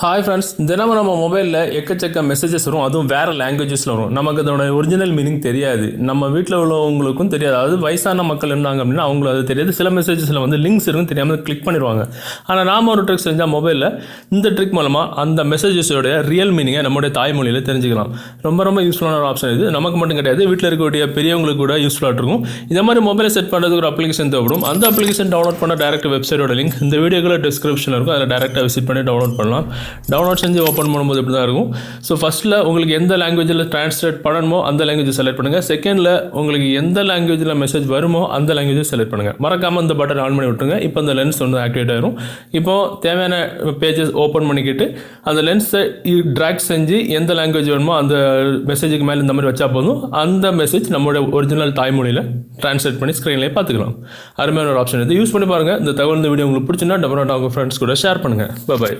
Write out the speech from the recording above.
Hi friends, தினமும் நம்ம மொபைலில் எக்கச்சக்க மெசேஜஸ் வரும். அதுவும் வேறு லாங்குவேஜஸில் வரும். நமக்கு அதோட ஒரிஜினல் மீனிங் தெரியாது. நம்ம வீட்டில் உள்ளவங்களுக்கும் தெரியாது. அதாவது வயசான மக்கள் இருந்தாங்க அப்படின்னா அவங்களுக்கு அது தெரியாது. சில மெசேஜஸில் வந்து லிங்க்ஸ் இருக்கும், தெரியாமல் கிளிக் பண்ணிடுவாங்க. ஆனால் நாம் ஒரு ட்ரிக் செஞ்சால் மொபைலில் இந்த ட்ரிக் மூலமாக அந்த மெசேஜஸோடைய ரியல் மீனிங்கை நம்மளுடைய தாய்மொழியில் தெரிஞ்சுக்கலாம். ரொம்ப யூஸ்ஃபுல்லான ஒரு ஆப்ஷன் இது. நமக்கு மட்டும் கிடையாது, வீட்டில் இருக்கக்கூடிய பெரியவங்களுக்கு கூட யூஸ்ஃபுல்லாக இருக்கும். இந்த மாதிரி மொபைலை செட் பண்ணுறதுக்கு ஒரு அப்ளிகேஷன் தேவைப்படும். அந்த அப்ளிகேஷன் டவுன்லோட் பண்ண டேரக்ட் வெப்சைட்டோட லிங்க் இந்த வீடியோக்குள்ள டிஸ்கிரிப்ஷனில் இருக்கும். அதில் டேரெக்டாக விசிட் பண்ணி டவுன்லோட் பண்ணலாம். டவுன்லோட் செஞ்சு ஓப்பன் பண்ணும்போது இப்படி தான் இருக்கும். ஸோ ஃபஸ்ட்டில் உங்களுக்கு எந்த லாங்குவேஜில் ட்ரான்ஸ்லேட் பண்ணணுமோ அந்த லாங்குவேஜை செலக்ட் பண்ணுங்கள். செகண்டில் உங்களுக்கு எந்த லாங்குவேஜில் மெசேஜ் வருமோ அந்த லாங்குவேஜை செலக்ட் பண்ணுங்கள். மறக்காமல் இந்த பட்டன் ஆன் பண்ணி விட்டுருங்க. இப்போ அந்த லென்ஸ் வந்து ஆக்டிவேட் ஆகிரும். இப்போது தேவையான பேஜஸ் ஓப்பன் பண்ணிக்கிட்டு அந்த லென்ஸை ட்ராக் செஞ்சு எந்த லாங்குவேஜ் வேணுமோ அந்த மெசேஜுக்கு மேலே இந்த மாதிரி வச்சா போதும். அந்த மெசேஜ் நம்மளோட ஒரிஜினல் தாய்மொழியில் ட்ரான்ஸ்லேட் பண்ணி ஸ்க்ரீன்லேயே பார்த்துக்கலாம். அருமையான ஒரு ஆப்ஷன் இது. யூஸ் பண்ணி பாருங்கள். இந்த தகவல் இந்த வீடியோ உங்களுக்கு பிடிச்சுன்னா டெஃபினட்டாக உங்கள் ஃப்ரெண்ட்ஸ் கூட ஷேர் பண்ணுங்கள். பை.